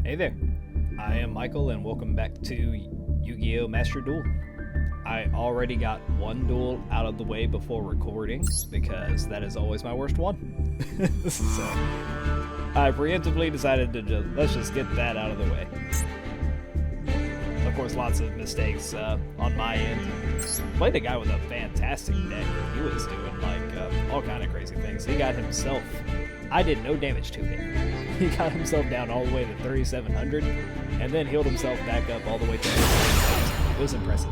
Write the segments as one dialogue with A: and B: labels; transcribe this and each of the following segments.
A: Hey there, I am Michael and welcome back to Yu-Gi-Oh! Master Duel. I already got one duel out of the way before recording because that is always my worst one. So I preemptively decided to let's just get that out of the way. Of course, lots of mistakes on my end. Played a guy with a fantastic deck. He was doing like all kind of crazy things. He got himself. I did no damage to him. He got himself down all the way to 3,700, and then healed himself back up all the way to 8,000. It was impressive.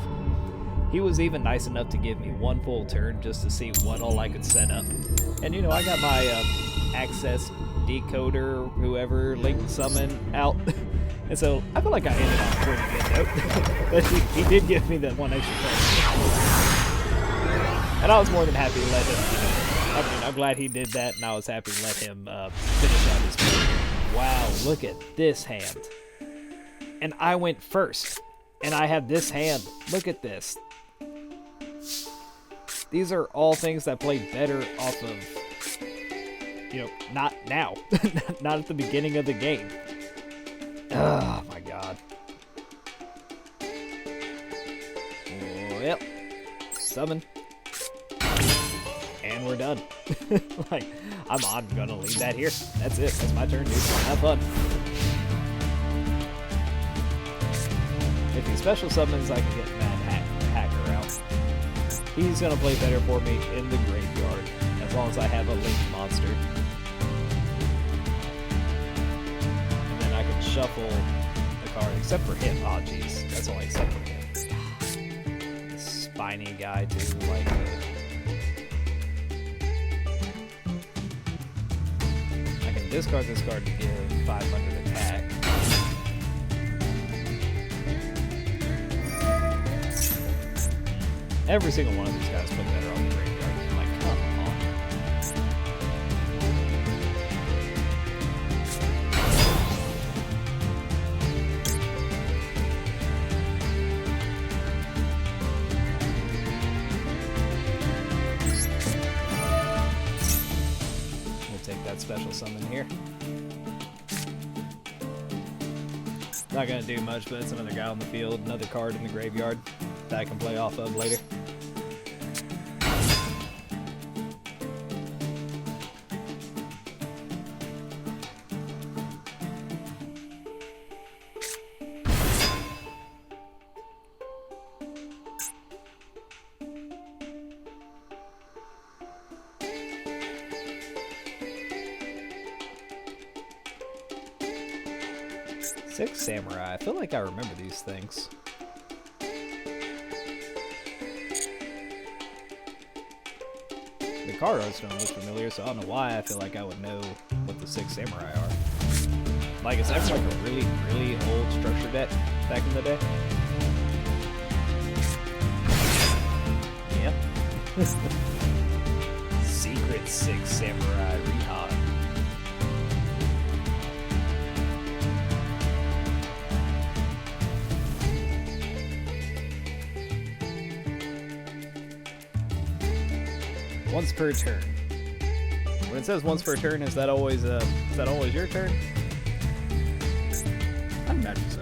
A: He was even nice enough to give me one full turn just to see what all I could set up. And you know, I got my access decoder, whoever, link summon out. And so I feel like I ended on a pretty good note. But he did give me that one extra turn. And I was more than happy to let him, I'm glad he did that, and I was happy to let him finish out his play. Wow, look at this hand. And I went first. And I have this hand. Look at this. These are all things that play better off of, you know, not now. Not at the beginning of the game. Oh my god. Well, summon. And we're done. Like, I'm gonna leave that here. That's it. That's my turn, dude. Have fun. If he special summons, I can get Mad Hacker out. He's gonna play better for me in the graveyard, as long as I have a Link monster. And then I can shuffle the card, except for him. Oh, jeez. That's only except for him. This spiny guy, too. Like, I can discard this card to give 500 attack. Every single one of these guys put better on the graveyard. I'm like, come on. We'll take that special summon here. Not gonna do much, but it's another guy on the field, another card in the graveyard that I can play off of later. Six Samurai. I feel like I remember these things. The card arts don't look familiar, so I don't know why I feel like I would know what the Six Samurai are. Like, is that like a really, really old structure deck back in the day? Yep. Secret Six Samurai Rehan. Once per turn. When it says once per turn, is that always your turn? I'd imagine so.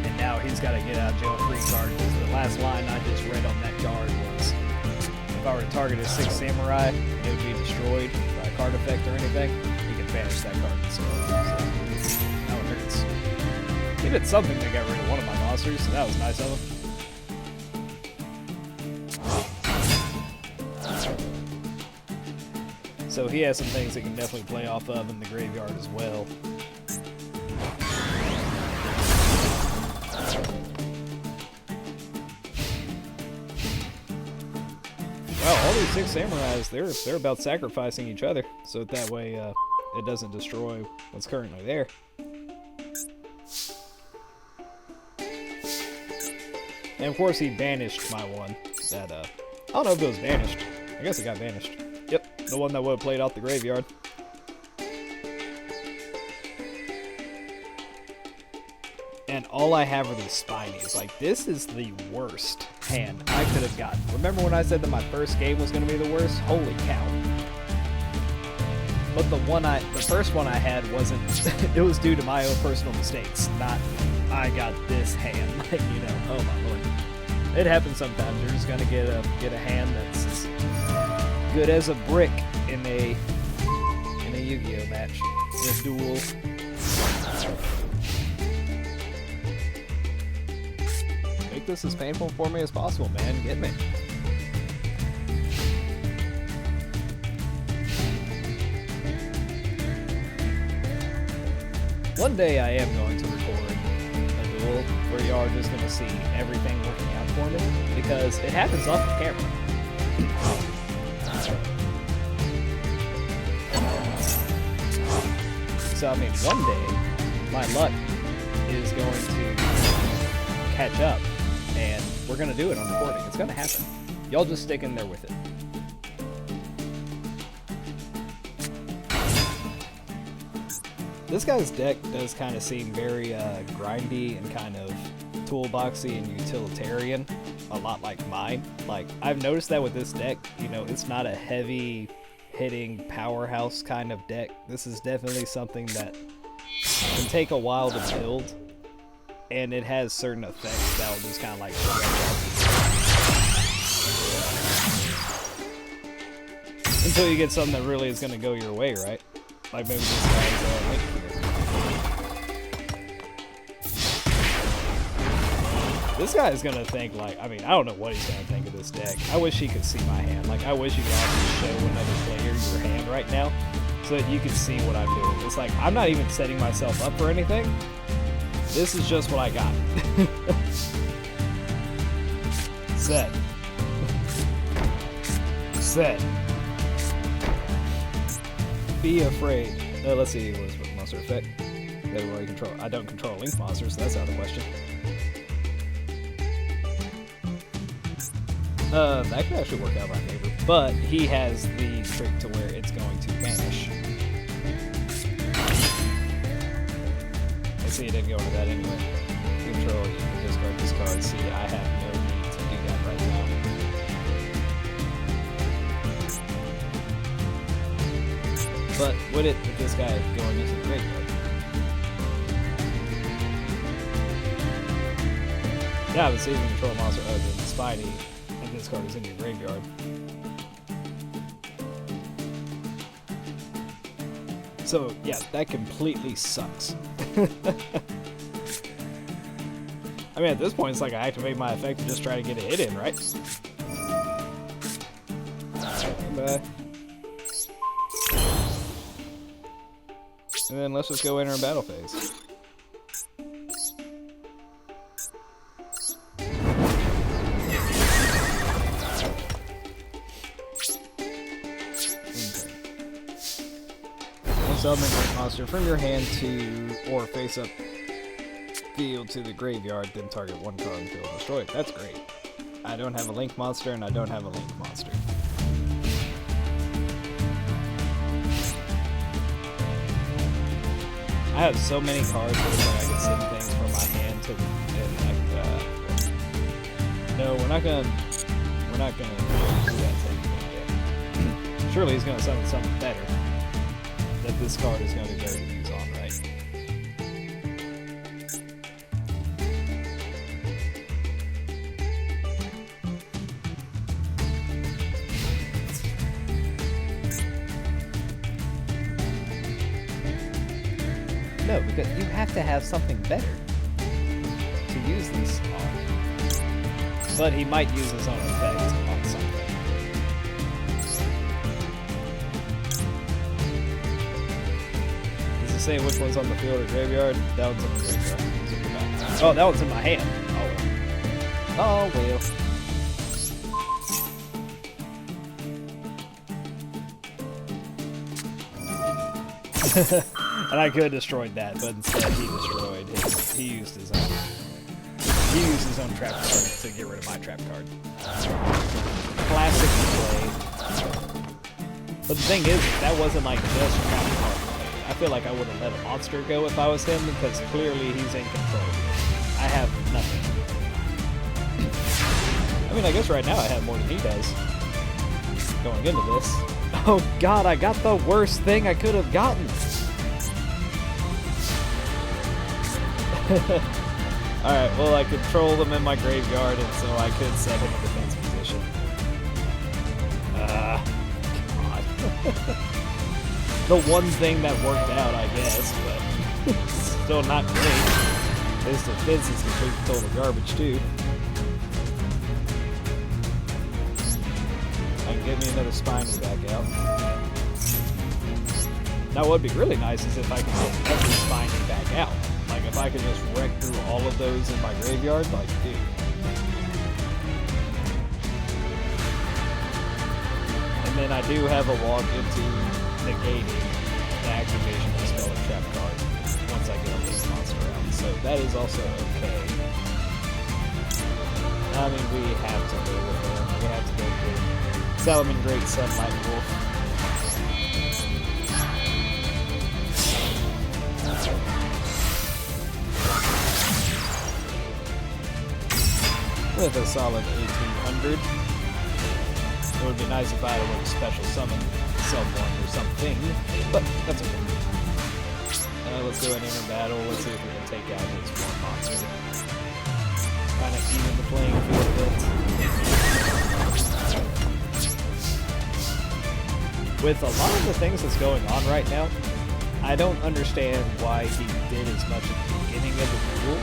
A: And now he's got to get out of jail free card, because the last line I just read on that card was, if I were to target a Six Samurai, it would be destroyed by a card effect or anything. He can banish that card. So that one hurts. He did something to get rid of one of my monsters, so that was nice of him. So he has some things that can definitely play off of in the graveyard as well. Well, all these Six Samurais, they're about sacrificing each other, so that way it doesn't destroy what's currently there. And of course he banished my one that, I don't know if it was banished. I guess it got banished. Yep, the one that would have played out the graveyard. And all I have are these spinies. Like, this is the worst hand I could have gotten. Remember when I said that my first game was going to be the worst? Holy cow. But the first one I had wasn't, it was due to my own personal mistakes, not I got this hand, like, you know, oh my lord. It happens sometimes. You're just going to get a hand that's as good as a brick in a YuGiOh match, in a duel. Make this as painful for me as possible, man. Get me. One day I am going to record a duel where you are just going to see everything working out for me, because it happens off the camera. So, I mean, one day, my luck is going to catch up, and we're going to do it on recording. It's going to happen. Y'all just stick in there with it. This guy's deck does kind of seem very grindy and kind of toolboxy and utilitarian, a lot like mine. Like, I've noticed that with this deck, you know, it's not a heavy hitting powerhouse kind of deck. This is definitely something that can take a while to build, and it has certain effects that will just kind of like until you get something that really is going to go your way, right? Like maybe this guy's Link here. This guy is gonna think like, I mean, I don't know what he's gonna think of this deck. I wish he could see my hand. Like, I wish you could actually show another player your hand right now so that you could see what I'm doing. It's like, I'm not even setting myself up for anything. This is just what I got. Set. Set. Be afraid. Let's see what is monster effect. Everybody control. I don't control Link monsters, so that's out of the question. That could actually work out in my favor, but he has the trick to where it's going to vanish. I see it didn't go into that anyway. Control, you can discard this card. See, I have no need to do that right now. But would it with this guy going into the graveyard? Yeah, but see, you can control a monster other than Spidey, and this card is in your graveyard. So, yeah, that completely sucks. I mean, at this point, it's like I activate my effect and just try to get a hit in, right? Bye. And then let's just go enter a battle phase. Summon a monster from your hand to, or face up field to the graveyard, then target one card until destroyed. That's great. I don't have a Link monster, and I don't have a Link monster. I have so many cards where I can send things from my hand to, and like, no, we're not gonna do that thing yet. Surely he's gonna summon something better that this card is going to go to use on, right? No, because you have to have something better to use this on. But he might use his own effect on something. Say which one's on the field or graveyard. That one's in the graveyard. Oh, that one's in my hand. Oh well. Oh well. And I could have destroyed that, but instead he destroyed his. He used his own trap card to get rid of my trap card. Classic play. But the thing is, that wasn't like just trap card. I feel like I would have let a monster go if I was him, because clearly he's in control. I have nothing. I mean, I guess right now I have more than he does going into this. Oh god, I got the worst thing I could have gotten. Alright, well, I control them in my graveyard, and so I could set him in defense position. God. The one thing that worked out, I guess, but still not great. His defense is complete total garbage, too. I can get me another Spiny back out. Now, what would be really nice is if I could get every Spiny back out. Like, if I could just wreck through all of those in my graveyard, like, dude. And then I do have a walk into negating the activation of spell or trap card once I get a big monster out. So that is also okay. I mean, we have to go with him. We have to go with Salomon Great Sunlight Wolf. With a solid 1800. It would be nice if I had a special summon someone or something, but that's okay. Let's go ahead and enter battle. Let's see if we can take out this one monster. Kind of even the playing field a bit. With a lot of the things that's going on right now, I don't understand why he did as much at the beginning of the duel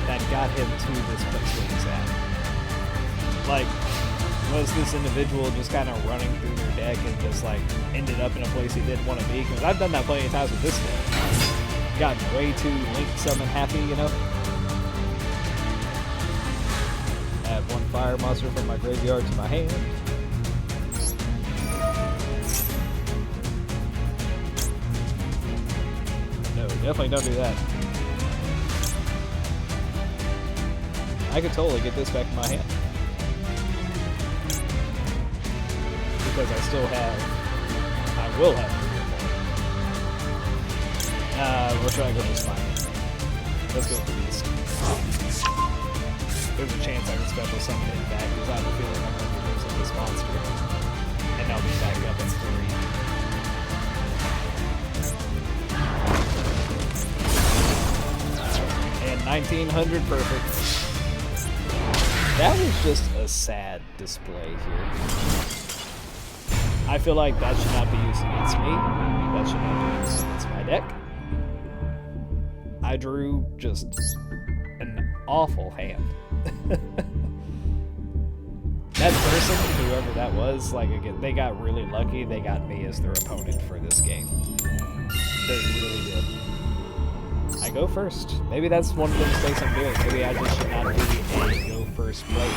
A: that got him to this place where he's at. Like, was this individual just kind of running through their deck and just like ended up in a place he didn't want to be? Because I've done that plenty of times with this deck. Gotten way too Link Summon happy, you know? Add one fire monster from my graveyard to my hand. No, definitely don't do that. I could totally get this back in my hand. Because I still have, I will have 3 more. We're trying to go for Spiny. Let's go for these. There's a chance I can special summon it back because I have a feeling I'm going to be losing this monster. And I'll be back up in 3. And 1900, perfect. That was just a sad display here. I feel like that should not be used against me. That should not be used against my deck. I drew just an awful hand. That person, whoever that was, like, again, they got really lucky. They got me as their opponent for this game. They really did. I go first. Maybe that's one of the mistakes I'm doing. Maybe I just should not be a go first player.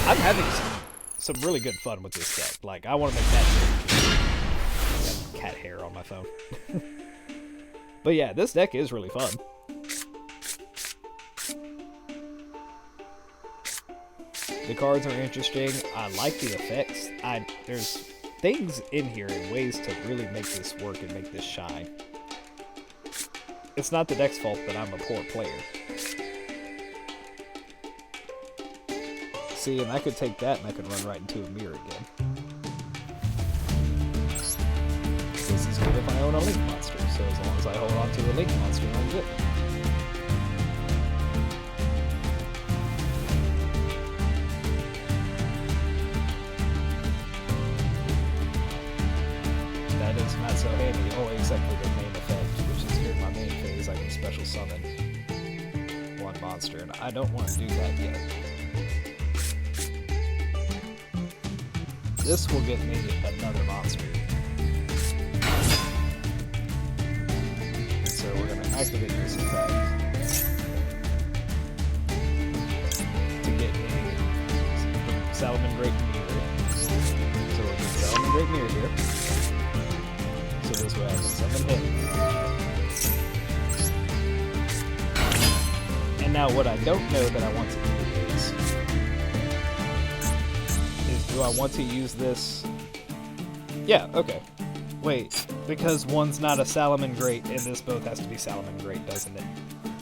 A: I'm having some really good fun with this deck. Like, I want to make that cat hair on my phone. But yeah, this deck is really fun. The cards are interesting. I like the effects. There's things in here and ways to really make this work and make this shine. It's not the deck's fault that I'm a poor player. See, and I could take that and I could run right into a mirror again. This is good if I own a Link monster, so as long as I hold on to a Link monster, I'm good. That is not so handy, only except for the main effect, which is during my main phase, I can special summon one monster, and I don't want to do that yet. This will get me another monster. So we're going to activate this effect to get me Salomon Great Mirror. So we'll get Salomon Great Mirror here. So this way I can summon him. And now what I don't know that I want to do is do I want to use this? Yeah, okay. Wait. Because one's not a Salamangreat, and this both has to be Salamangreat, doesn't it?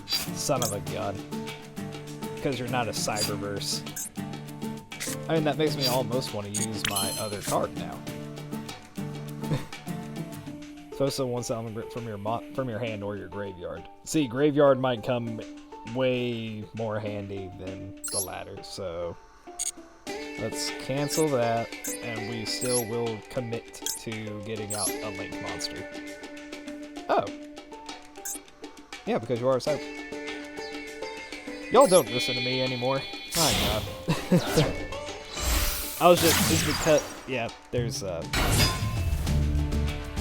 A: Son of a gun. Because you're not a Cyberverse. I mean, that makes me almost want to use my other card now. So one Salamangreat from your hand or your graveyard. See, graveyard might come way more handy than the latter, so let's cancel that, and we still will commit to getting out a Link monster. Oh. Yeah, because you are a Cyber. Y'all don't listen to me anymore. My God. It's because, yeah, there's,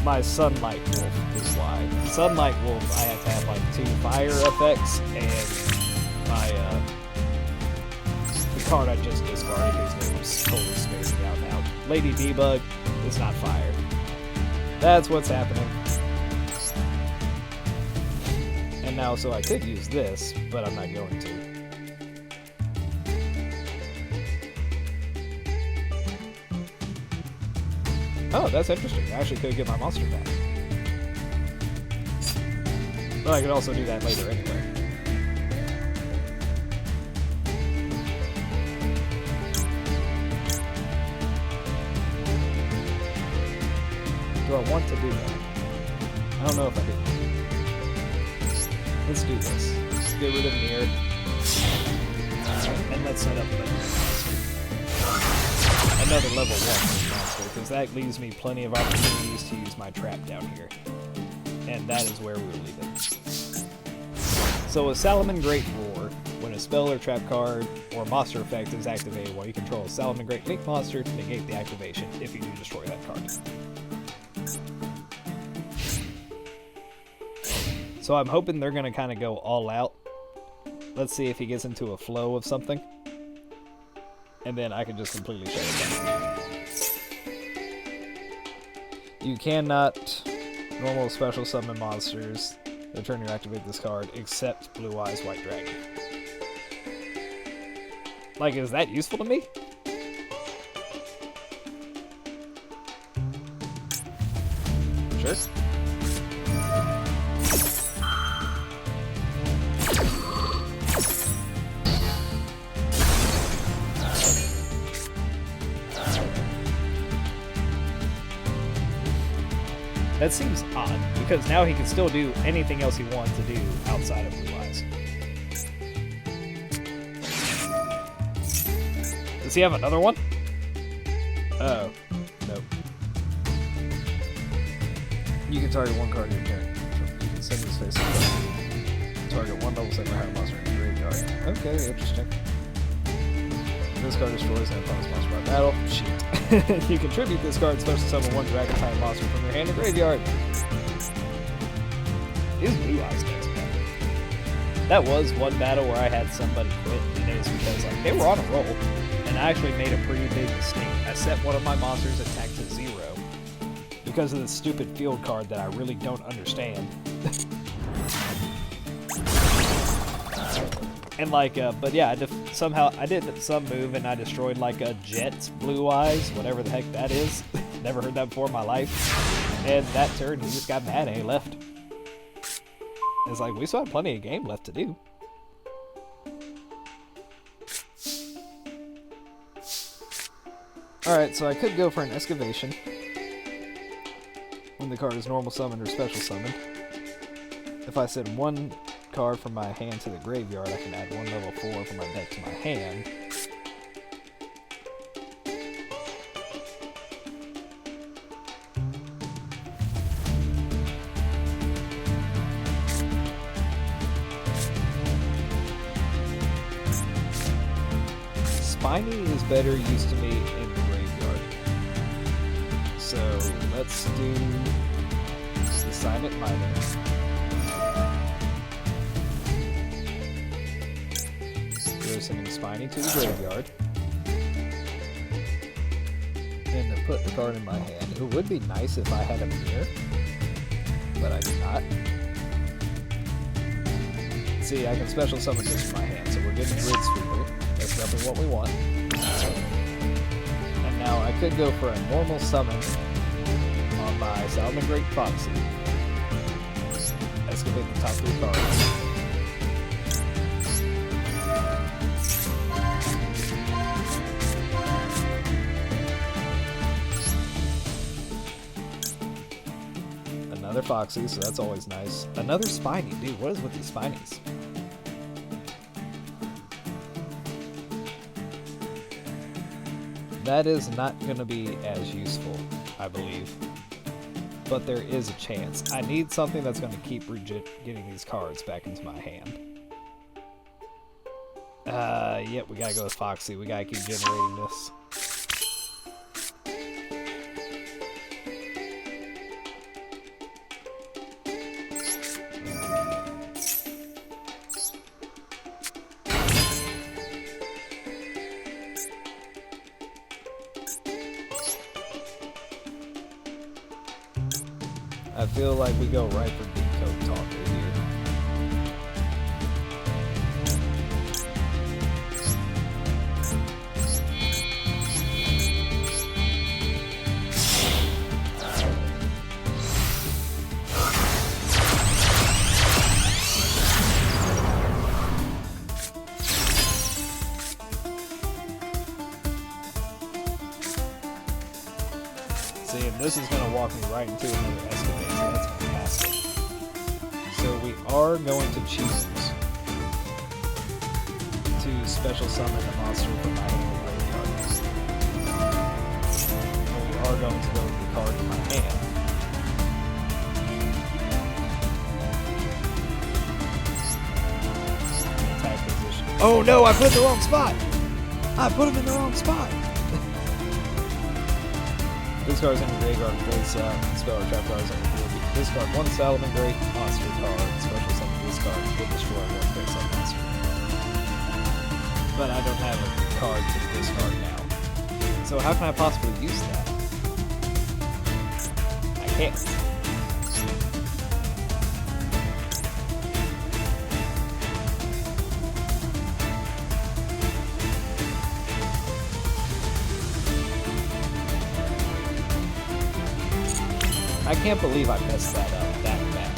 A: my Sunlight Wolf is why. Sunlight Wolf, I have to have like 2 fire effects, and my, the card I just discarded, whose name is totally spacing out now. Lady Debug is not fire. That's what's happening. And now, so I could use this, but I'm not going to. Oh, that's interesting. I actually could get my monster back. But I could also do that later anyway. Do I want to do that? I don't know if I do. Let's do this. Let's get rid of Mirror. And let's set up another level 1 monster, because that leaves me plenty of opportunities to use my trap down here. And that is where we will leave it. So a Salamangreat Roar, when a spell or trap card or monster effect is activated while you control a Salamangreat Link monster, negate the activation if you do destroy that card. So I'm hoping they're going to kind of go all out. Let's see if he gets into a flow of something. And then I can just completely shut it down. You cannot normal special summon monsters the turn you activate this card, except Blue Eyes White Dragon. Like, is that useful to me? Sure. That seems odd, because now he can still do anything else he wants to do outside of Blue Eyes. Does he have another one? Oh, nope. You can target one card in your turn. You can send this face up. Target one level 7 higher monster in your graveyard. Okay, interesting. This card destroys and opponent's monster by battle. Shit. You contribute this card, special summon one dragon type monster from your hand to graveyard. Is Blue Eyes next battle? That was one battle where I had somebody quit, and it was because like they were on a roll, and I actually made a pretty big mistake. I set one of my monsters attack to 0 because of this stupid field card that I really don't understand. And like, but yeah, somehow I did some move and I destroyed like a Jet's Blue Eyes, whatever the heck that is. Never heard that before in my life. And that turn, he just got mad and he left. It's like, we still have plenty of game left to do. Alright, so I could go for an Excavation when the card is normal summoned or special summoned. If I send one card from my hand to the graveyard, I can add one level 4 from my deck to my hand. Spiny is better used to me in the graveyard. So let's do the Silent Miner. Sending Spiny to the graveyard. And to put the card in my hand. It would be nice if I had a mirror, but I do not. See, I can special summon this from my hand, so we're getting Grid Sweeper. That's definitely what we want. And now I could go for a normal summon on my Salmon Great Foxy. Excavate the top 3 cards. Another Foxy, so that's always nice. Another Spiny. Dude, what is with these Spinies? That is not going to be as useful, I believe. But there is a chance. I need something that's going to keep getting these cards back into my hand. Yep, we gotta go with Foxy. We gotta keep generating this. I feel like we go right for Big Coat Talker here. See, and this is going to walk me right into another escapade, so that's fantastic. So we are going to choose to special summon a monster from my hand graveyard. And we are going to go with the card in my hand. Attack position. Oh no, I put it in the wrong spot! I put him in the wrong spot! Discards in your graveyard and place spell or trap cards on the field. Discard 1 Salmon Great monster card. Special summon this card will destroy 1 face-up monster. But I don't have a card to discard now. So how can I possibly use that? I can't. I can't believe I messed that up that bad.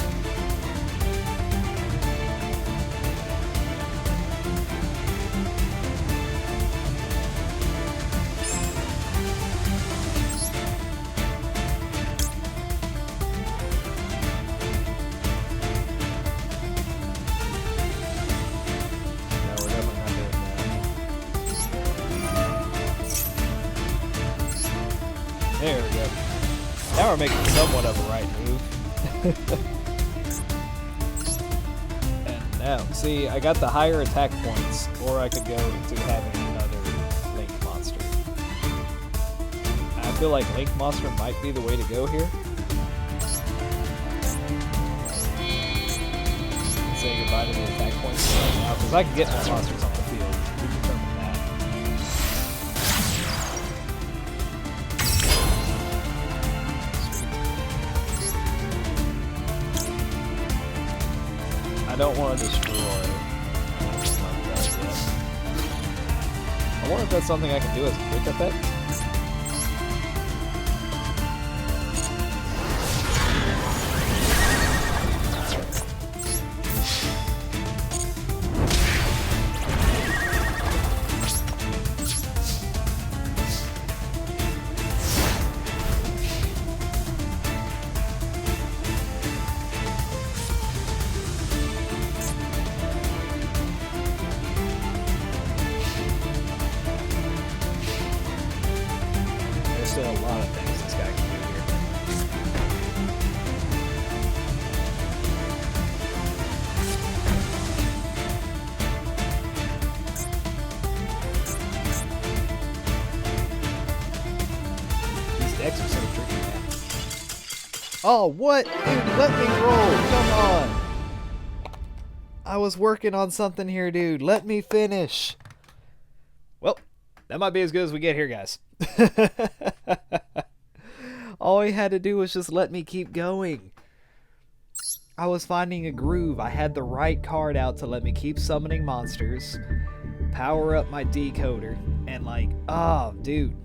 A: No, we're definitely not doing that. There we go. Now we're making somewhat of a right move. And now, see, I got the higher attack points, or I could go to having another Link monster. I feel like Link monster might be the way to go here. Say goodbye to the attack points right now, because I can get more monsters on the field. We determined that. I don't want to destroy. I wonder if that's something I can do as a quick effect. Still a lot of things this guy can do here. These decks are so tricky now. Oh, what? Dude, let me roll. Come on. I was working on something here, dude. Let me finish. Well, that might be as good as we get here, guys. All he had to do was just let me keep going. I was finding a groove. I had the right card out to let me keep summoning monsters, power up my decoder, and like, oh, dude.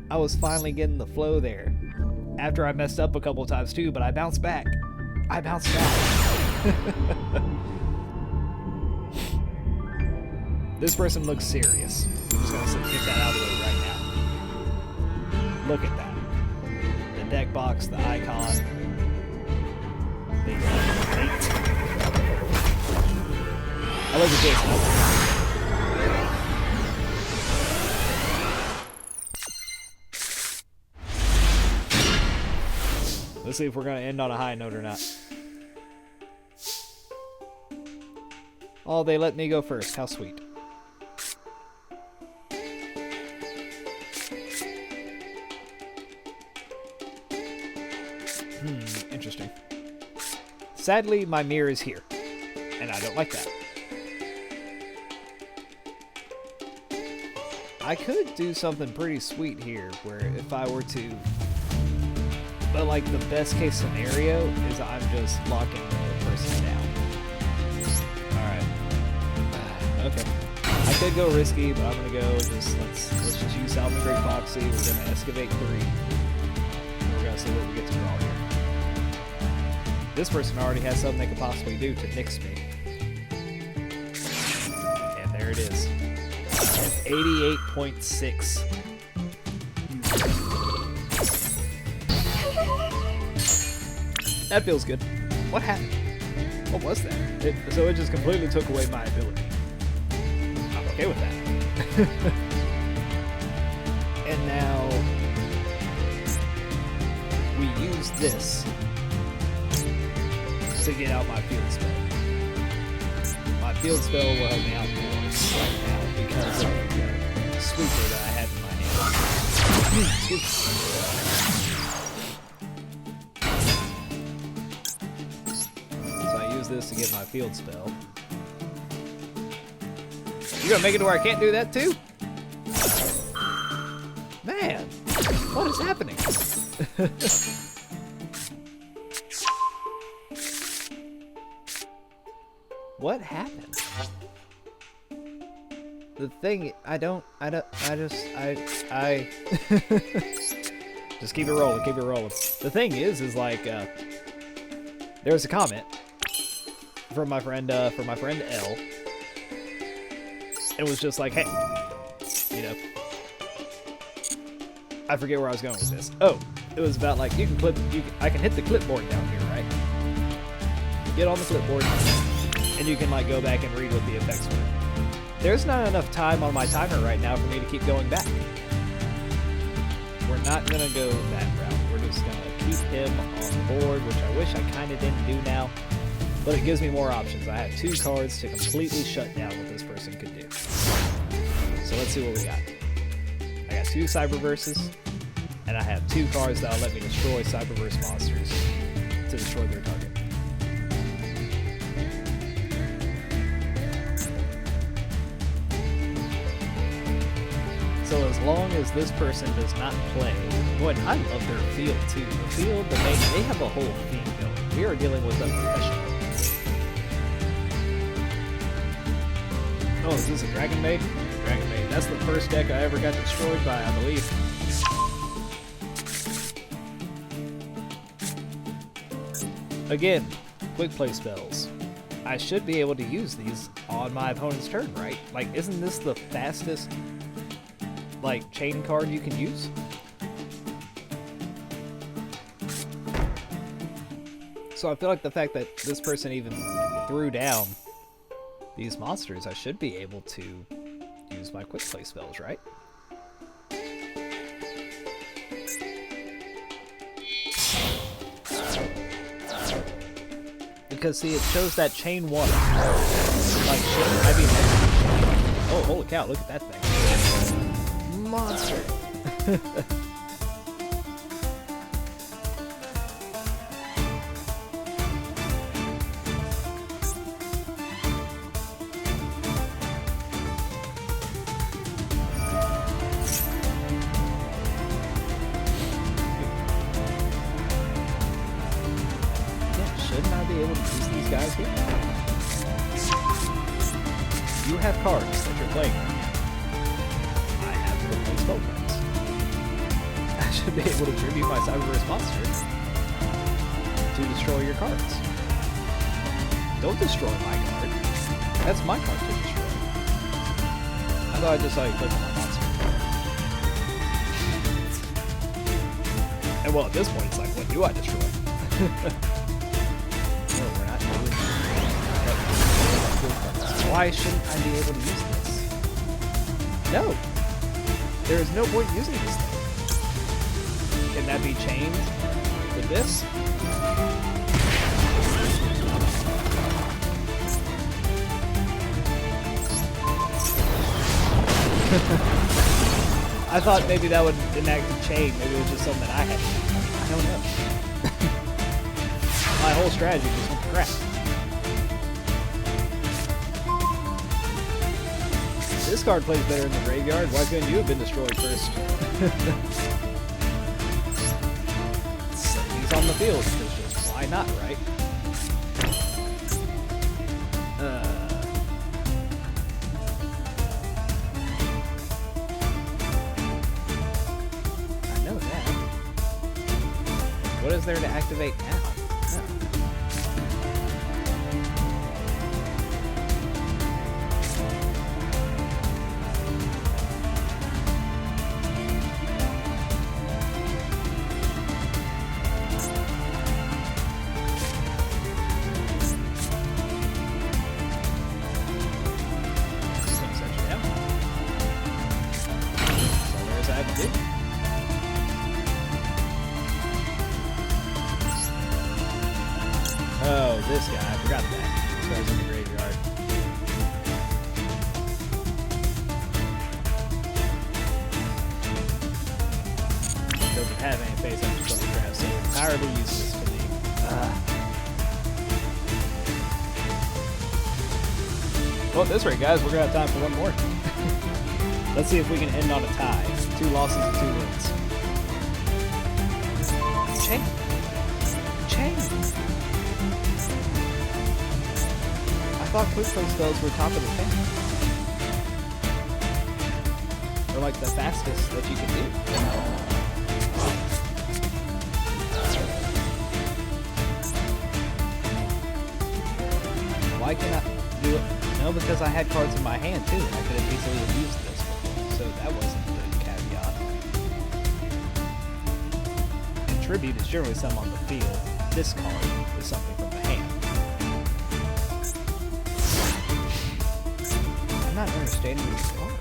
A: I was finally getting the flow there. after I messed up a couple times too, but I bounced back. I bounced back. This person looks serious. I'm just gonna get that out of the way right now. Look at that. The deck box, the icon. The date. I look at this. Let's see if we're gonna end on a high note or not. Oh, they let me go first. How sweet. Interesting. Sadly, my mirror is here, and I don't like that. I could do something pretty sweet here, where if I were to... But, like, the best case scenario is I'm just locking the person down. Alright. Okay. I could go risky, but I'm gonna go just, let's just use Salmon Great Foxy. We're gonna excavate 3. And we're gonna see what we get to draw here. This person already has something they could possibly do to nix me. And there it is. 88.6. That feels good. What happened? What was that? So it just completely took away my ability. I'm okay with that. And now we use this to get out my field spell. My field spell will help me out more right now because of the sweeper that I have in my hand. This to get my field spell. You gonna make it to where I can't do that too? Man, what is happening? What happened? The thing, I just keep it rolling, keep it rolling. The thing is like, there was a comment from my friend L. It was just like, hey, you know, I forget where I was going with this. Oh, it was about like I can hit the clipboard down here, right? Get on the clipboard, and you can like go back and read what the effects were. There's not enough time on my timer right now for me to keep going back. We're not gonna go that route. We're just gonna keep him on the board, which I wish I kind of didn't do now. But it gives me more options. I have 2 cards to completely shut down what this person could do. So let's see what we got. I got 2 Cyberverses, and I have 2 cards that'll let me destroy Cyberverse monsters to destroy their target. So as long as this person does not play... Boy, I love their field too. The field, they have a whole theme going. We are dealing with a professional. Oh, is this a Dragon Maid? Dragon Maid. That's the first deck I ever got destroyed by, I believe. Again, quick play spells. I should be able to use these on my opponent's turn, right? Like, isn't this the fastest, like, chain card you can use? So I feel like the fact that this person even threw down these monsters, I should be able to use my quick play spells, right? Because see, it shows that chain 1. Like, oh, holy cow, look at that thing. Monster. Guys here. You have cards that you're playing right now. I have quick play spell cards. should be able to tribute my Cyberverse monster to destroy your cards. Don't destroy my card. That's my card to destroy. I thought I just saw you click on my monster. And well, at this point, it's like, what do I destroy? No, we're not doing that. Why shouldn't I be able to use this? No! There is no point using this thing. Can that be changed with this? I thought maybe that would enact a chain. Maybe it was just something I had. I don't know. My whole strategy just went to crap. This card plays better in the graveyard. Why couldn't you have been destroyed first? He's on the field. It's just, why not, right? I know that. What is there to activate now? Oh, this guy. I forgot that. This guy's in the graveyard. Doesn't have any face after photograph, so it's entirely useless to me. Well, at this rate, guys, we're going to have time for one more. Let's see if we can end on a tie. 2 losses and 2 wins. Chain. I thought quick play spells were top of the chain. Or like the fastest that you can do. Why can't I do it? No, because I had cards in my hand too. I could have easily used this before. So that wasn't the caveat. And tribute is generally some on the field. This card is something from the hand. I'm not understanding this card.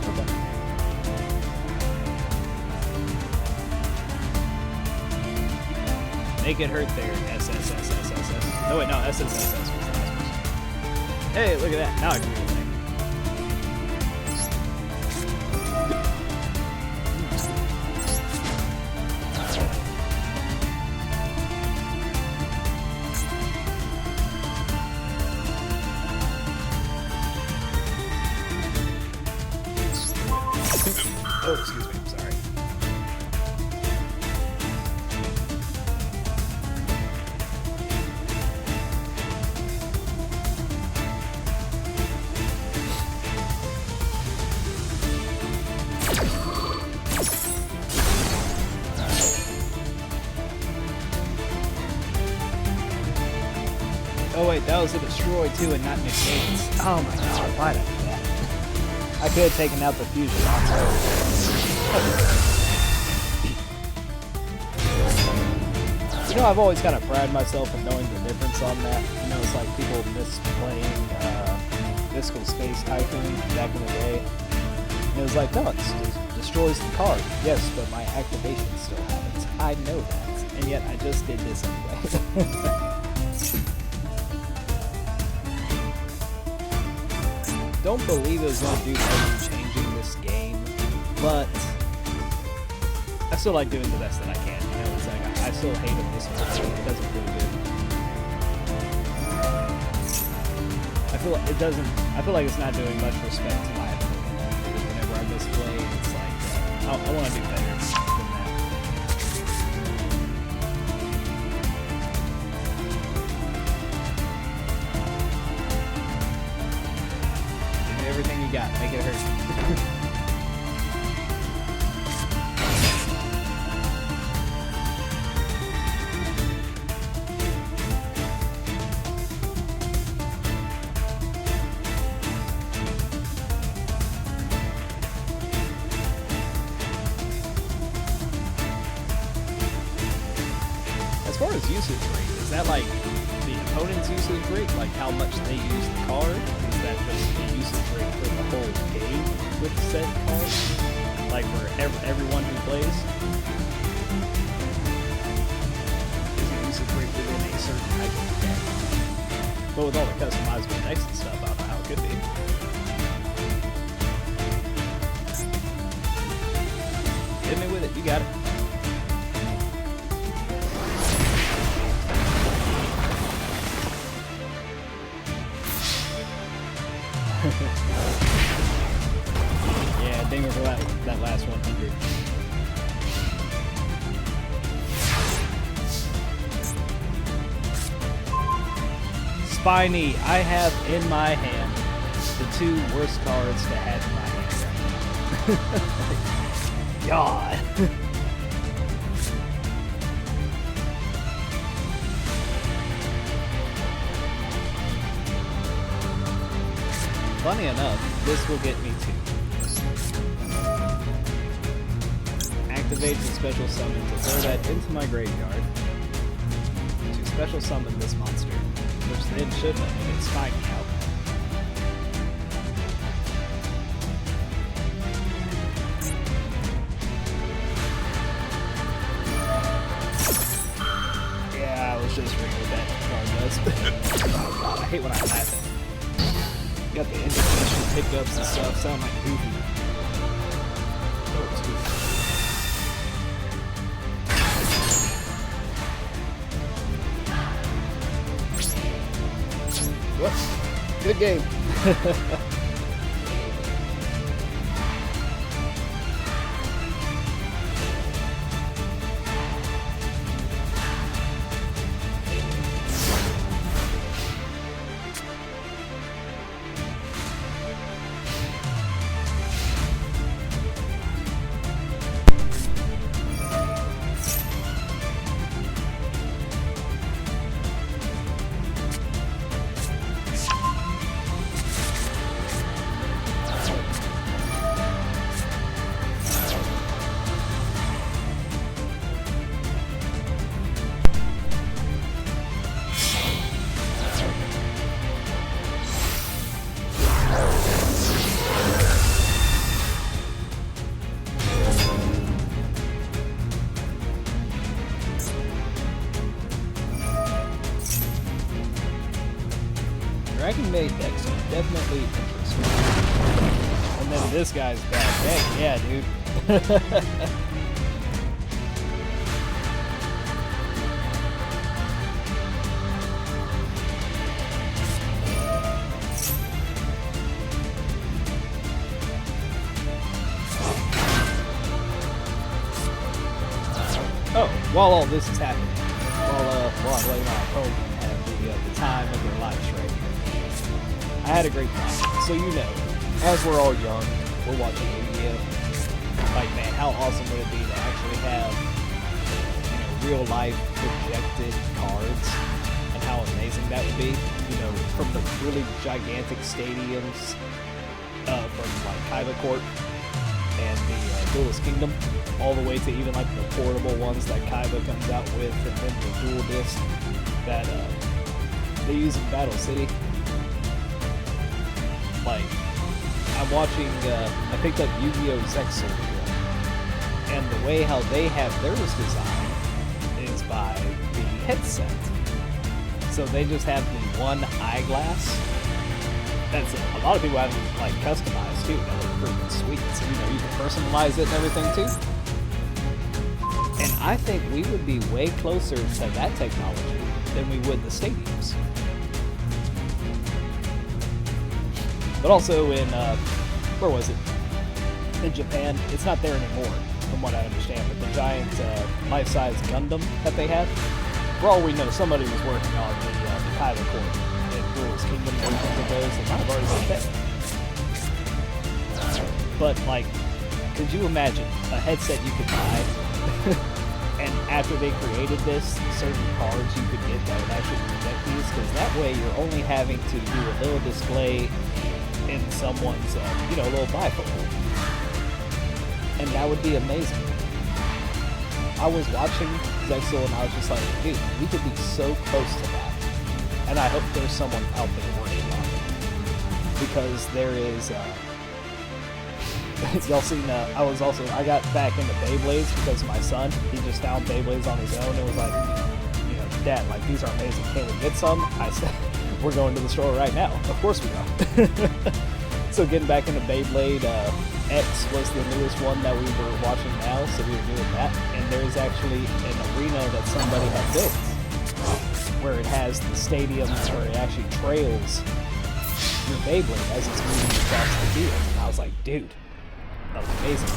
A: Okay. Make it hurt there. SSSSSS. No wait, no, SSSS was the last person. Hey, look at that. Now I can do the thing. Oh, excuse me, I'm sorry. Oh wait, that was a destroy too and not negates. Oh my god, why did I do that? I could have taken out the fusion also. You know, I've always kind of prided myself in knowing the difference on that. You know, it's like people misplaying Mystical Space Typhoon back in the day. And it was like, no, it destroys the card. Yes, but my activation still happens. I know that. And yet I just did this anyway. Don't believe it was going to do much changing this game, but I still like doing the best that I can. You know, it's like I still hate it this much. It doesn't feel good. I feel like it doesn't. I feel like it's not doing much respect to my opponent. Because whenever I misplay, it's like I want to do better than that. Everything you got? Make it hurt. As far as usage rate, is that like the opponent's usage rate, like how much they use the card? Is that just the usage rate for the whole game with said card? Like for everyone who plays? Is the usage rate within a certain type of deck? But with all the customizable decks and stuff, I don't know how it could be. Hit me with it, you got it. Yeah, dinger for that last 100. Spiny, I have in my hand the 2 worst cards to have in my hand. God. Funny enough, this will get me too. Activates a special summon to throw that into my graveyard to special summon this monster, which then should let me get Spiny out. Yeah, I was just reading what that card does. Oh god, I hate when I laugh. Got the indication pickups and stuff, sound like Goofy. Oh, it's Goofy. Whoops. Good game. Dragon Maid decks are definitely interesting. And then this guy's bad deck, yeah, dude. Oh, while all this is happening, while I'm letting my opponent have the time of their lives right here, I had a great time. So you know, as we're all young, we're watching YuGiOh. Like, man, how awesome would it be to actually have, real life projected cards, and how amazing that would be. From the really gigantic stadiums, from like Kaiba Court and the Duelist Kingdom, all the way to even like the portable ones that Kaiba comes out with, and then the dual disc that they use in Battle City. Like, I'm watching, I picked up YuGiOh's Exodia'd, and the way how they have theirs designed is by the headset. So they just have the one eyeglass. That's a lot of people have it, like, customized too. That looks freaking sweet. So, you can personalize it and everything too. And I think we would be way closer to that technology than we would the stadiums. But also in, where was it? In Japan, it's not there anymore, from what I understand, but the giant life-size Gundam that they have, for all we know, somebody was working on the Kaiba Court and Duelist Kingdom versions of those. They might have already been But, like, could you imagine a headset you could buy, and after they created this, certain cards you could get that would actually protect these? Because that way you're only having to do a little display in someone's, little bifocal. And that would be amazing. I was watching Zexel and I was just like, dude, we could be so close to that. And I hope there's someone out there working on it. Because there is, y'all seen, I got back into Beyblades because my son, he just found Beyblades on his own and was like, Dad, like, these are amazing, can we get some? I said, we're going to the store right now. Of course we are. So getting back into Beyblade, X was the newest one that we were watching now, so we were doing that. And there's actually an arena that somebody had built where it has the stadiums where it actually trails your Beyblade as it's moving across the field. And I was like, dude, that was amazing.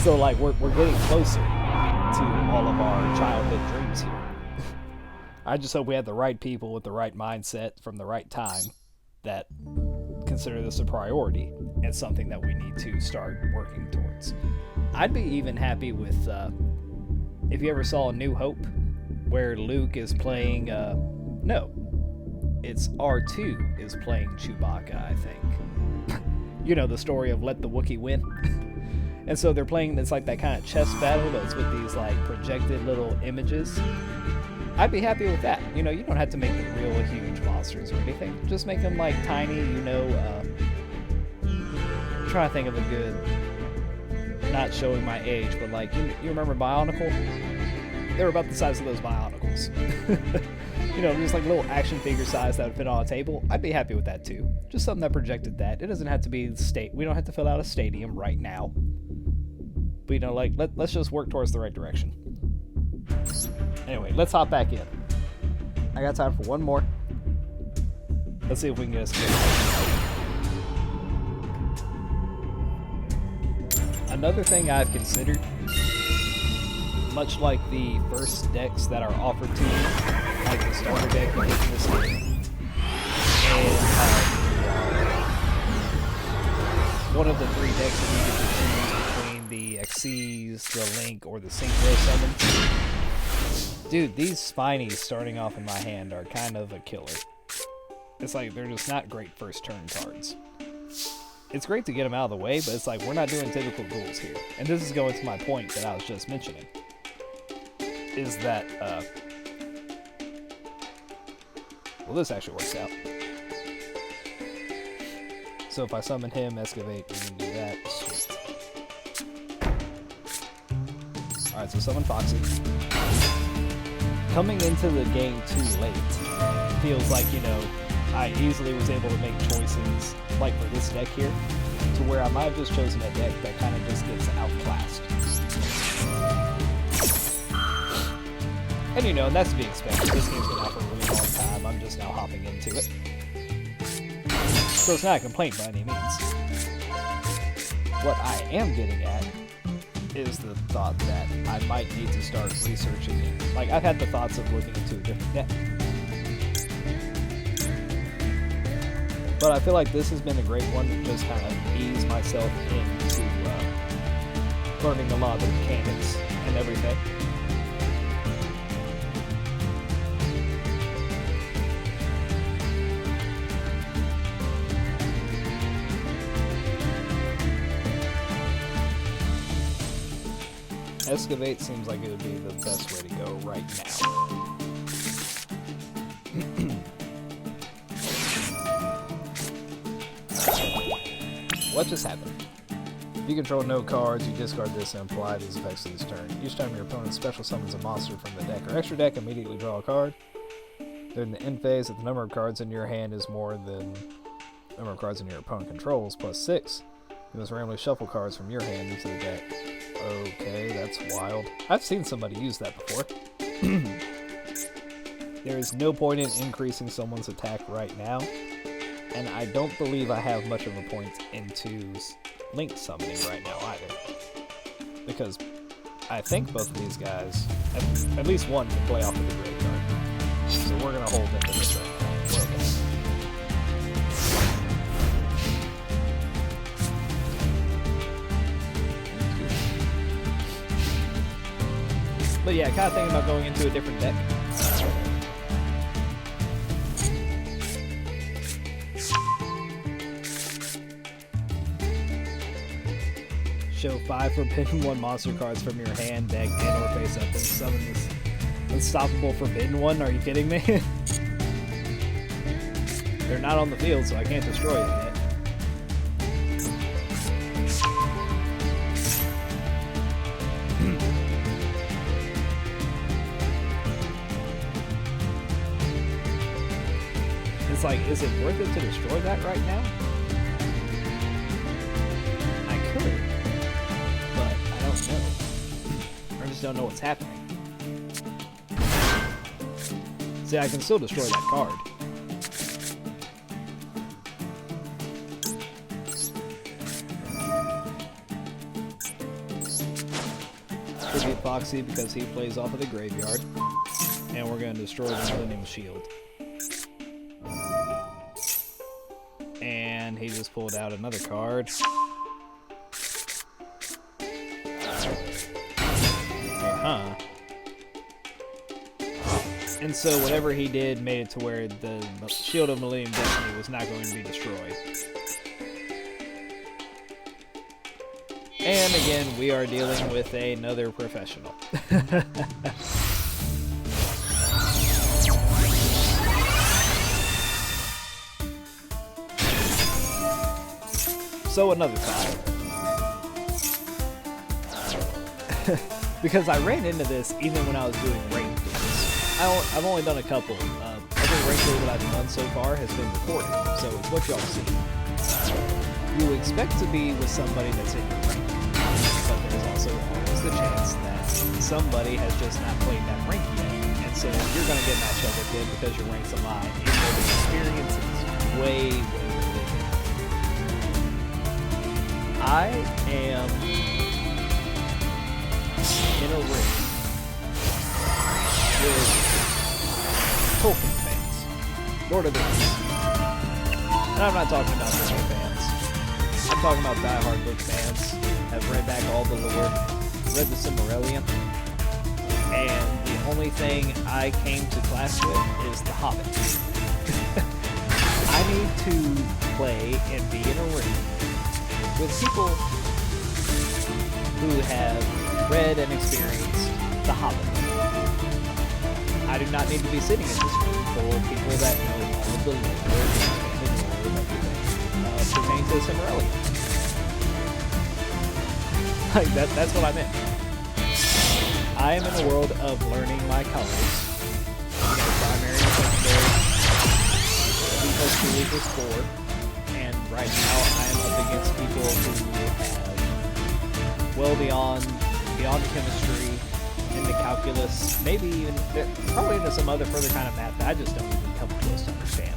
A: So, like, we're getting closer to all of our childhood dreams here. I just hope we had the right people with the right mindset from the right time that consider this a priority and something that we need to start working towards. I'd be even happy with, if you ever saw A New Hope, where Luke is playing, it's R2 is playing Chewbacca, I think. The story of Let the Wookiee Win. And so they're playing, it's like that kind of chess battle, but it's with these, like, projected little images. I'd be happy with that. You don't have to make the real huge monsters or anything. Just make them, like, tiny, I'm trying to think of a good, not showing my age, but, like, you remember Bionicle? They were about the size of those Bionicles. Just like little action figure size that would fit on a table. I'd be happy with that too. Just something that projected that. It doesn't have to be we don't have to fill out a stadium right now. But let's just work towards the right direction. Anyway, let's hop back in. I got time for one more. Let's see if we can get us good. Another thing I've considered, much like the first decks that are offered to you, like the starter deck you get in this game, and one of the three decks that you get to choose between the Xyz, the Link, or the Synchro summons. Dude, these Spinies starting off in my hand are kind of a killer. It's like they're just not great first turn cards. It's great to get them out of the way, but it's like we're not doing typical duels here. And this is going to my point that I was just mentioning. Is that, well, this actually works out. So if I summon him, Excavate, we can do that. Sweet. Alright, so summon Foxy. Coming into the game too late feels like, I easily was able to make choices, like for this deck here, to where I might have just chosen a deck that kind of just gets outclassed. And and that's to be expected. This game's been out for a really long time. I'm just now hopping into it. So it's not a complaint by any means. What I am getting at is the thought that I might need to start researching it. Like, I've had the thoughts of looking into a different deck. But I feel like this has been a great one to just kind of ease myself into learning a lot of the mechanics and everything. Excavate seems like it would be the best way to go right now. What just happened? If you control no cards, you discard this and apply these effects to this turn. Each time your opponent special summons a monster from the deck or extra deck, immediately draw a card. During the end phase, if the number of cards in your hand is more than the number of cards in your opponent controls, plus 6, you must randomly shuffle cards from your hand into the deck. Okay, that's wild. I've seen somebody use that before. There is no point in increasing someone's attack right now, and I don't believe I have much of a point into Link summoning right now either. Because I think both of these guys, at least one, can play off of the graveyard. So we're going to hold into this right now. We're okay. But yeah, kind of thinking about going into a different deck. Show 5 Forbidden 1 monster cards from your hand, deck, and or face up, and summon this unstoppable Forbidden 1. Are you kidding me? They're not on the field, so I can't destroy it yet. It's like, is it worth it to destroy that right now? I could, but I don't know. I just don't know what's happening. See, I can still destroy that card. Tribute Foxy because he plays off of the graveyard. And we're going to destroy the Millennium Shield. And he just pulled out another card. Uh-huh. And so whatever he did made it to where the Shield of Millennium Destiny was not going to be destroyed. And again, we are dealing with another professional. So another time. Because I ran into this even when I was doing ranked duels. I've only done a couple. Every ranked duel that I've done so far has been recorded, so it's what y'all see. You expect to be with somebody that's in your rank, but there's also always the chance that somebody has just not played that rank yet, and so you're going to get matched up with them because your rank's a lot, even though the experience is way different. I am in a ring with Tolkien fans, Lord of the Rings. And I'm not talking about Disney fans. I'm talking about diehard book fans. Have read back all the lore, read the Silmarillion, and the only thing I came to class with is The Hobbit. I need to play and be in a ring with people who have read and experienced The Hobbit. I do not need to be sitting in this room full of people that know all of the lore and everything pertaining to Silmarillion. Like that's what I meant. I am in a world of learning my colors. Primary and secondary. Because the league is 4. And right now I am up against people who have well beyond chemistry, into calculus, maybe even probably into some other further kind of math that I just don't even come close to understand.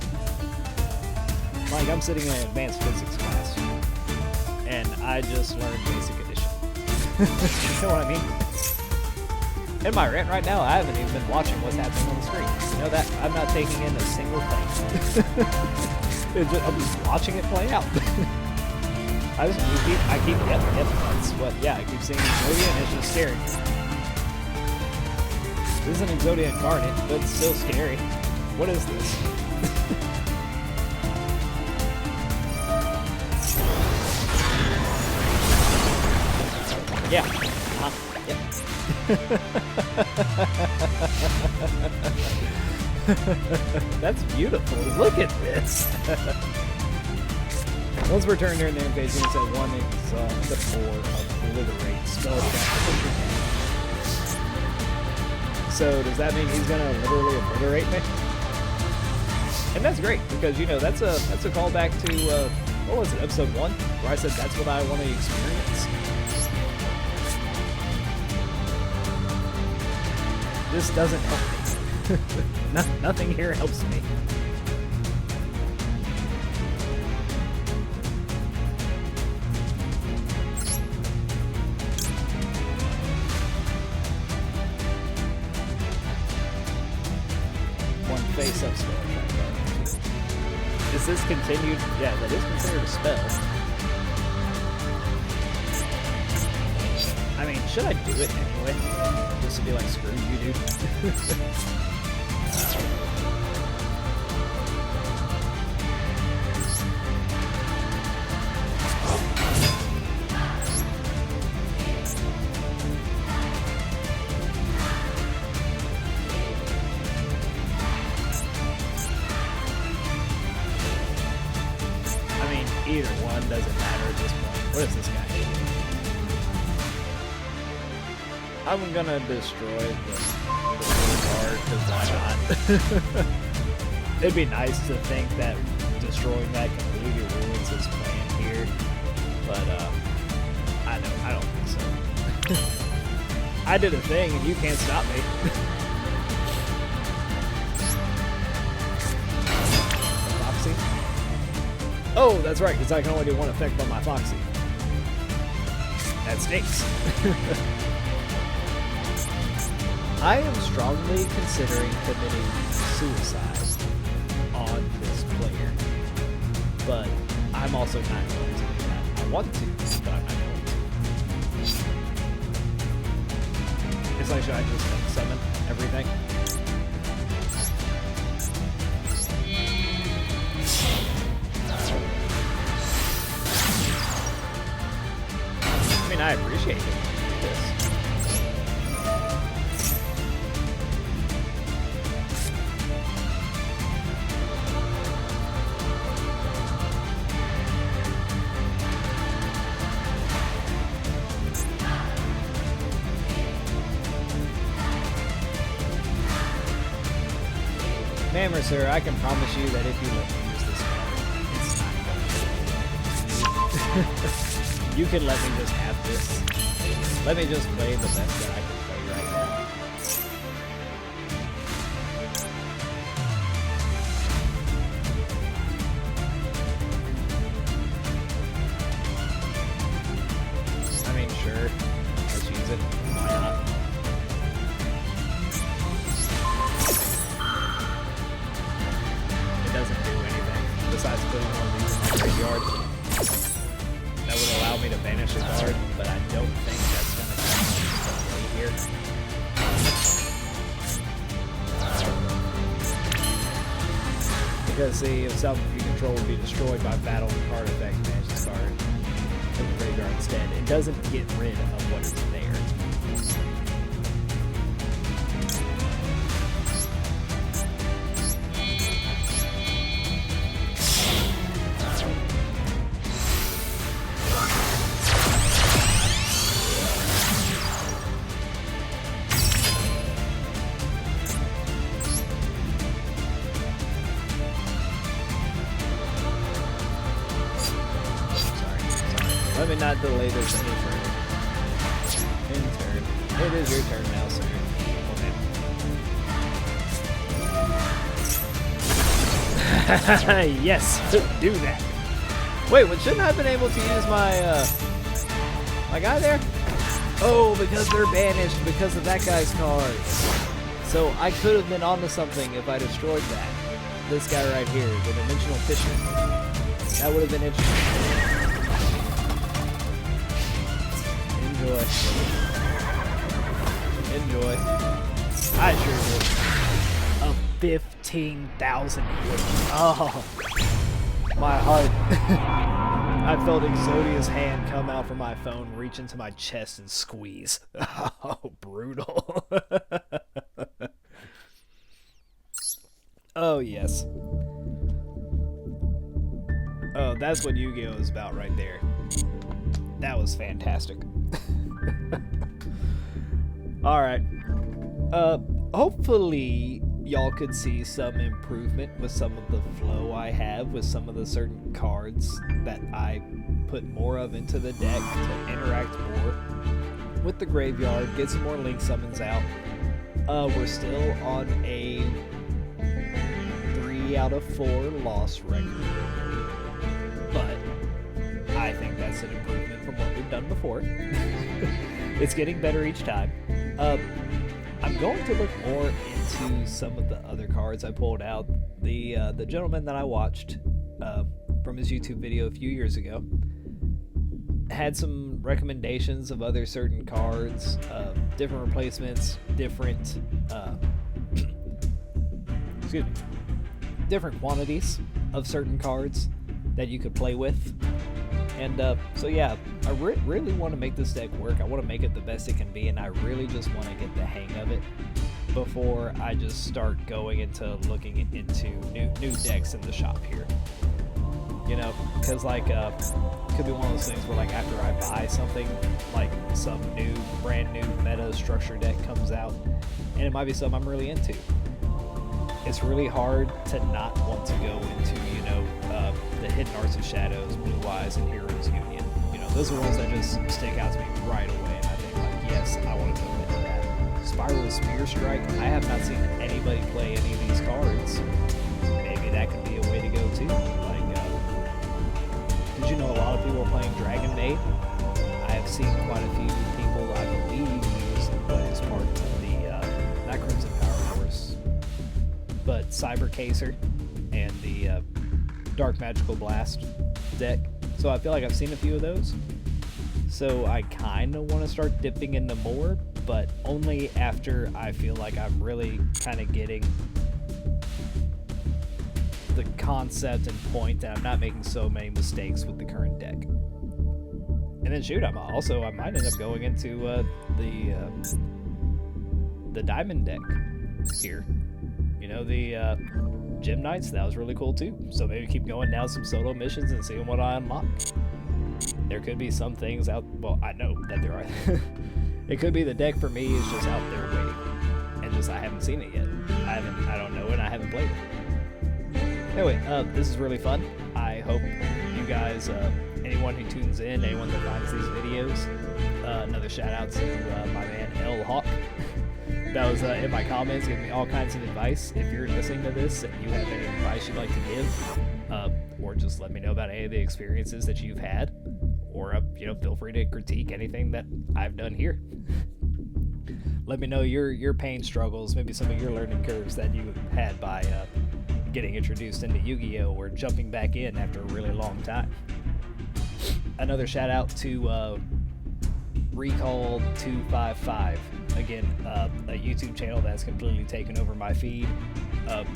A: Like I'm sitting in an advanced physics class, and I just learned basic addition. You know what I mean? In my rant right now, I haven't even been watching what's happening on the screen. You know that I'm not taking in a single thing. I'm just watching it play out. I keep that's what, yeah, I keep seeing Exodia'd and it's just scary. This is an Exodia'd Garnet, but it's still scary. What is this? Yeah. Yep. That's beautiful. Look at this. Once we're turned during the end phase, it's at 1 is the 4 obliterate spell trap. So does that mean he's gonna literally obliterate me? And that's great because you know that's a callback to what was it, episode 1, where I said that's what I want to experience. This doesn't help me. Nothing here helps me. One face-up spell. Is this continued? Yeah, that is considered a spell. I mean, should I do it anyway? Just to be like, screw you, dude. I mean, either one doesn't matter at this point. What is this guy? I'm gonna destroy the guard, because why not? It'd be nice to think that destroying that completely ruins his plan here, but I don't think so. I did a thing and you can't stop me. Foxy? Oh, that's right, because I can only do one effect on my Foxy. That stinks. I am strongly considering committing suicide on this player, but I'm also not going to do that. I want to, but I'm not going to. It's like, should I just summon everything? I mean, I appreciate it. Hammer, sir, I can promise you that if you let me use this card, it's not going to. You can let me just have this. Let me just play the best that I can play right now. I mean, sure. Let's use it. Why not? Doesn't do anything besides putting one of these in my graveyard. That would allow me to banish a card, but I don't think that's going to come into play here. Because see, if something you control would be destroyed by battle and card effect, banish this card from the graveyard instead. It doesn't get rid of what is there. Let me not delay this any further. In turn. It is your turn now, sir. Okay. Yes, do that. Wait, what? Shouldn't I have been able to use my guy there? Oh, because they're banished because of that guy's cards. So I could have been onto something if I destroyed that. This guy right here, the Dimensional Fisher. That would have been interesting. Enjoy. I sure will. A 15,000 hit. Oh, my heart. I felt Exodia'd's hand come out from my phone, reach into my chest, and squeeze. Oh, brutal. Oh, yes. Oh, that's what YuGiOh is about right there. That was fantastic. Alright. Hopefully y'all could see some improvement with some of the flow I have with some of the certain cards that I put more of into the deck to interact more with the graveyard, get some more link summons out. We're still on a 3 out of 4 loss record, but I think that's an improvement from what we've done before. It's getting better each time. I'm going to look more into some of the other cards I pulled out. The gentleman that I watched from his YouTube video a few years ago, had some recommendations of other certain cards, different replacements, different excuse me, different quantities of certain cards that you could play with. And so yeah, I really want to make this deck work. I want to make it the best it can be, and I really just want to get the hang of it before I just start going into looking into new decks in the shop here. You know, because like it could be one of those things where like after I buy something, like some brand new meta structure deck comes out, and it might be something I'm really into. It's really hard to not want to go into, you know, the Hidden Arts of Shadows, Blue Eyes, and Heroes Union. You know, those are ones that just stick out to me right away, and I think like, yes, I want to go into that. Spiral Spear Strike, I have not seen anybody play any of these cards. Maybe that could be a way to go too. Like, did you know a lot of people are playing Dragon Maid? I have seen quite a few people, I believe, use what is part of the, not Crimson Power Force, but Cyber Caser and the Dark Magical Blast deck. So I feel like I've seen a few of those. So I kind of want to start dipping into more, but only after I feel like I'm really kind of getting the concept and point that I'm not making so many mistakes with the current deck. And then shoot, I might end up going into the Diamond deck here. You know, the Gym Knights, that was really cool too. So maybe keep going down some solo missions and seeing what I unlock. There could be some things out, well, I know that there are. It could be the deck for me is just out there waiting, and just I haven't seen it yet. I don't know it, and I haven't played it. Anyway, this is really fun. I hope you guys, anyone who tunes in, anyone that finds these videos, another shout out to my man L Hawk. That was in my comments, giving me all kinds of advice. If you're listening to this and you have any advice you'd like to give, or just let me know about any of the experiences that you've had, or you know, feel free to critique anything that I've done here. Let me know your pain struggles, maybe some of your learning curves that you had by getting introduced into Yu-Gi-Oh! Or jumping back in after a really long time. Another shout out to Recall 255. Again, a YouTube channel that's completely taken over my feed.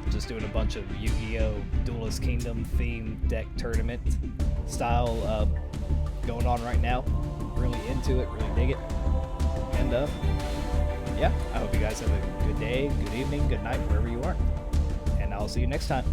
A: Just doing a bunch of Yu-Gi-Oh! Duelist Kingdom themed deck tournament style going on right now. Really into it, really dig it. And yeah, I hope you guys have a good day, good evening, good night, wherever you are. And I'll see you next time.